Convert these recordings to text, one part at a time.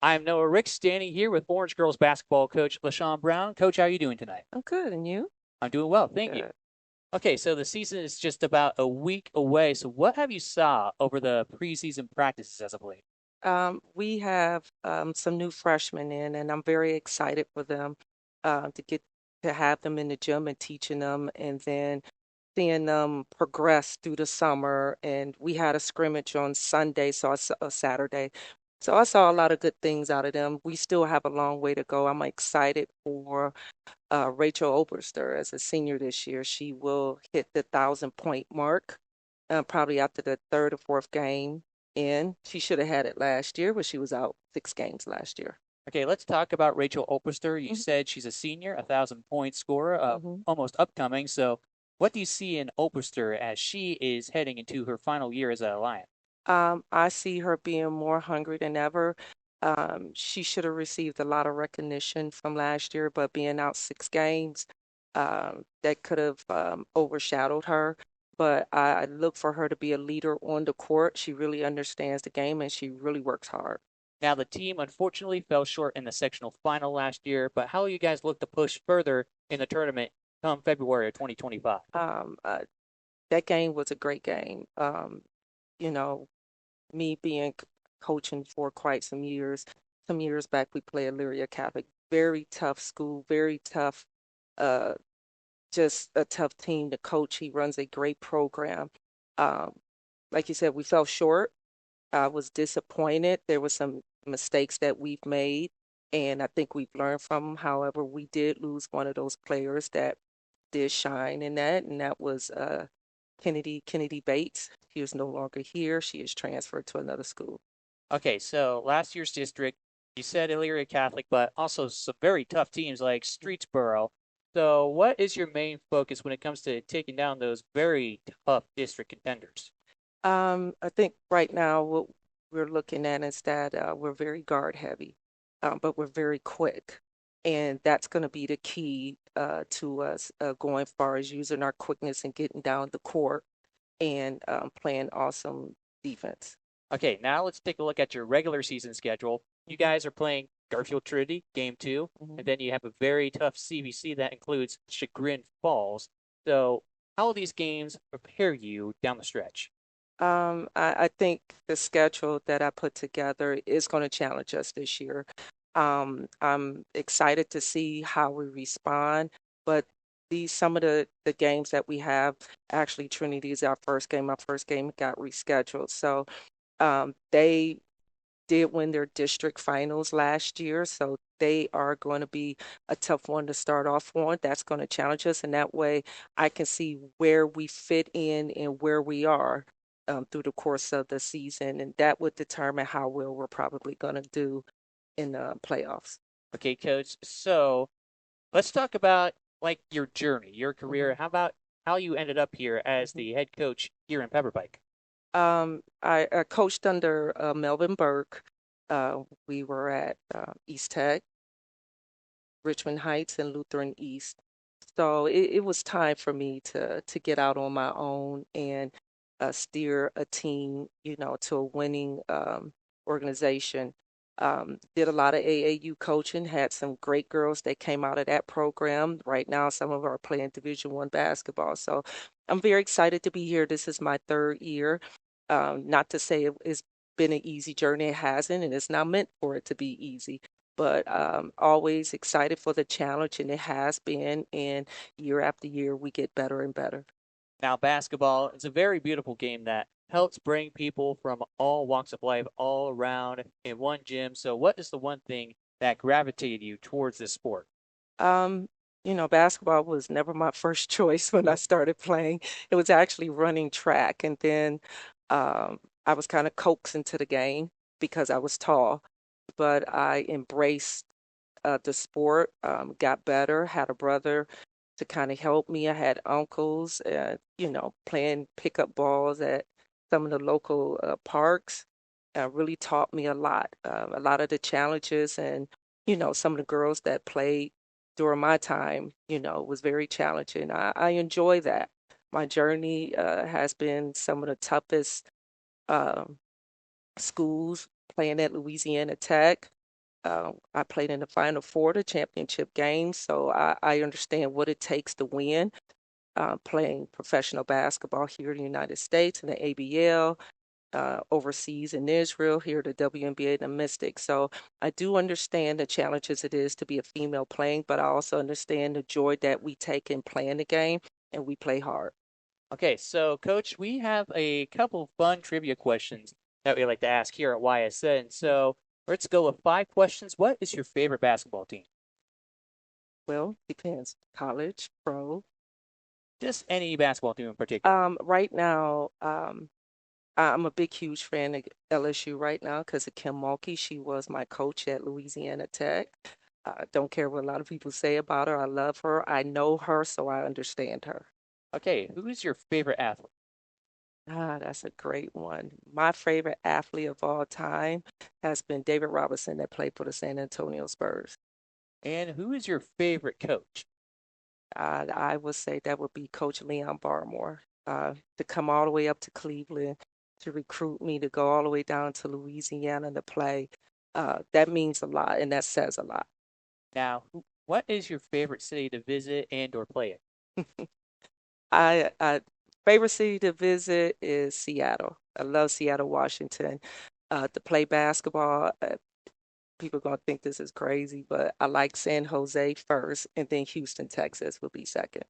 I'm Noah Rick, standing here with Orange Girls basketball coach LaShawn Brown. Coach, how are you doing tonight? I'm good, and you? I'm doing well, thank you. Good. Okay, so the season is just about a week away. So what have you saw over the preseason practices as of late? We have some new freshmen in, and I'm very excited for them to get to have them in the gym and teaching them, and then seeing them progress through the summer. And we had a scrimmage on Sunday, so Saturday. So I saw a lot of good things out of them. We still have a long way to go. I'm excited for Rachel Oberster as a senior this year. She will hit the 1,000 point mark probably after the third or fourth game in. She should have had it last year, but she was out 6 games last year. Okay, let's talk about Rachel Oberster. You hmm said she's a senior, 1,000 point scorer, hmm almost upcoming. So what do you see in Oberster as she is heading into her final year as a Lion? I see her being more hungry than ever. She should have received a lot of recognition from last year, but being out 6 games, that could have overshadowed her. But I look for her to be a leader on the court. She really understands the game and she really works hard. Now, the team unfortunately fell short in the sectional final last year, but how will you guys look to push further in the tournament come February of 2025? Um, uh, that game was a great game. You know, me being coaching for quite some years back, we played Elyria Catholic. Very tough school, very tough, uh, just a tough team to coach. He runs a great program. Um, like you said, we fell short. I was disappointed. There were some mistakes that we've made, and I think we've learned from them. However, we did lose one of those players that did shine in that, and that was Kennedy Bates. She is no longer here. She is transferred to another school. Okay, so last year's district, you said Elyria Catholic, but also some very tough teams like Streetsboro. So, what is your main focus when it comes to taking down those very tough district contenders? I think right now what we're looking at is that we're very guard heavy, but we're very quick. And that's going to be the key to us going far as using our quickness and getting down the court and playing awesome defense. Okay, now let's take a look at your regular season schedule. You Mhm, guys are playing Garfield Trinity, game two, mhm. and then you have a very tough CVC that includes Chagrin Falls. So, how will these games prepare you down the stretch? I think the schedule that I put together is going to challenge us this year. I'm excited to see how we respond, but these some of the games that we have, actually Trinity is our first game. Our first game got rescheduled. So they did win their district finals last year, so they are going to be a tough one to start off on. That's going to challenge us, and that way I can see where we fit in and where we are through the course of the season, and that would determine how well we're probably going to do in the playoffs. Okay, coach. So, let's talk about like your journey, your career. Mhm, How about how you ended up here as mhm. the head coach here in Pepperbike? I coached under Melvin Burke. We were at East Tech, Richmond Heights, and Lutheran East. So it was time for me to get out on my own and steer a team, to a winning organization. Did a lot of AAU coaching, had some great girls that came out of that program. Right now, some of them are playing Division I basketball. So I'm very excited to be here. This is my third year. Not to say it's been an easy journey. It hasn't, and it's not meant for it to be easy, but always excited for the challenge, and it has been. And year after year, we get better and better. Now, basketball is a very beautiful game that helps bring people from all walks of life all around in one gym. So, what is the one thing that gravitated you towards this sport? Um, Basketball was never my first choice when I started playing. It was actually running track, and then I was kind of coaxed into the game because I was tall, but I embraced the sport, got better, had a brother to kind of help me. I had uncles, playing pickup balls at some of the local parks. Really taught me a lot. A lot of the challenges and, some of the girls that played during my time, was very challenging. I enjoy that. My journey has been some of the toughest um, schools, playing at Louisiana Tech. I played in the Final Four, the championship game, so I understand what it takes to win. Playing professional basketball here in the United States in the ABL, overseas in Israel, here at the WNBA and the Mystics. So I do understand the challenges it is to be a female playing, but I also understand the joy that we take in playing the game, and we play hard. Okay, so Coach, we have a couple fun trivia questions that we like to ask here at YSN. So let's go with 5 questions. What is your favorite basketball team? Well, depends. College, pro. Just any basketball team in particular. Right now, I'm a big, huge fan of LSU right now because of Kim Mulkey. She was my coach at Louisiana Tech. Don't care what a lot of people say about her. I love her. I know her, so I understand her. Okay, who is your favorite athlete? That's a great one. My favorite athlete of all time has been David Robinson that played for the San Antonio Spurs. And who is your favorite coach? I would say that would be Coach Leon Barmore. To come all the way up to Cleveland to recruit me to go all the way down to Louisiana to play, that means a lot and that says a lot. Now, what is your favorite city to visit and or play in? I favorite city to visit is Seattle. I love Seattle, Washington. To play basketball, people are gonna think this is crazy, but I like San Jose first, and then Houston, Texas would be second.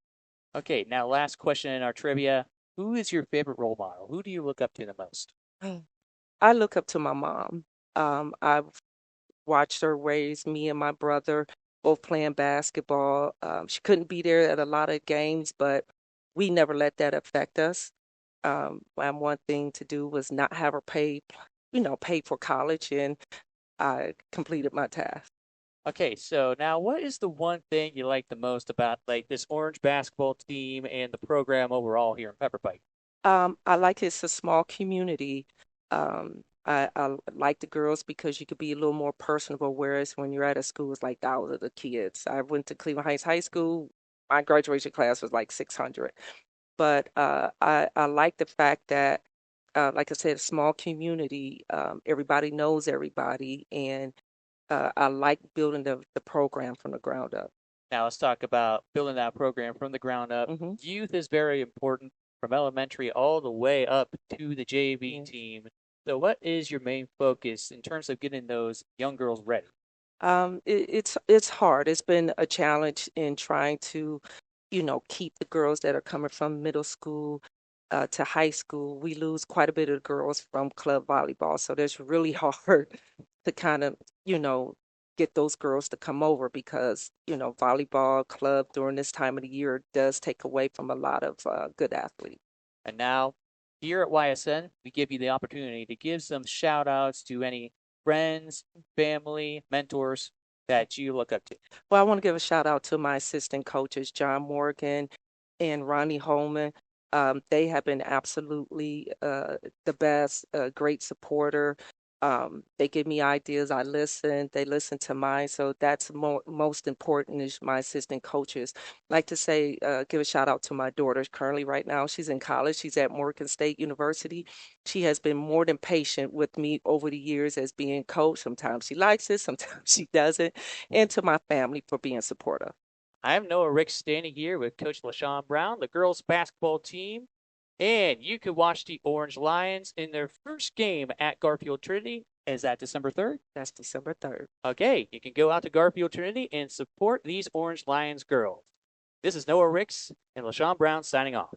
Okay, now last question in our trivia. Who is your favorite role model? Who do you look up to the most? I look up to my mom. I've watched her raise me and my brother both playing basketball. She couldn't be there at a lot of games, but we never let that affect us. And one thing to do was not have her pay for college, and I completed my task. Okay, so now what is the one thing you like the most about like this Orange basketball team and the program overall here in Pepper Pike? I like it's a small community. I like the girls because you could be a little more personable, whereas when you're at a school, it's like thousands of the kids. I went to Cleveland Heights High School. My graduation class was like 600. But I like the fact that, like I said, a small community, everybody knows everybody, and I like building the program from the ground up. Now let's talk about building that program from the ground up. Hmm. Youth is very important from elementary all the way up to the JV Yeah. team. So what is your main focus in terms of getting those young girls ready? It's hard. It's been a challenge in trying to, keep the girls that are coming from middle school to high school. We lose quite a bit of girls from club volleyball, so that's really hard to kind of, you know, get those girls to come over because, volleyball club during this time of the year does take away from a lot of good athletes. And now, here at YSN, we give you the opportunity to give some shout outs to any friends, family, mentors that you look up to. Well, I want to give a shout out to my assistant coaches, John Morgan and Ronnie Holman. They have been absolutely the best, great supporter. They give me ideas. I listen. They listen to mine. So that's most important is my assistant coaches. Like to say, give a shout out to my daughter. Currently, right now, she's in college. She's at Morgan State University. She has been more than patient with me over the years as being coach. Sometimes she likes it, sometimes she doesn't. And to my family for being supportive. I'm Noah Ricks standing here with Coach LaShawn Brown, the girls basketball team, and you can watch the Orange Lions in their first game at Garfield Trinity. Is that December 3rd? That's December 3rd. Okay, you can go out to Garfield Trinity and support these Orange Lions girls. This is Noah Ricks and LaShawn Brown signing off.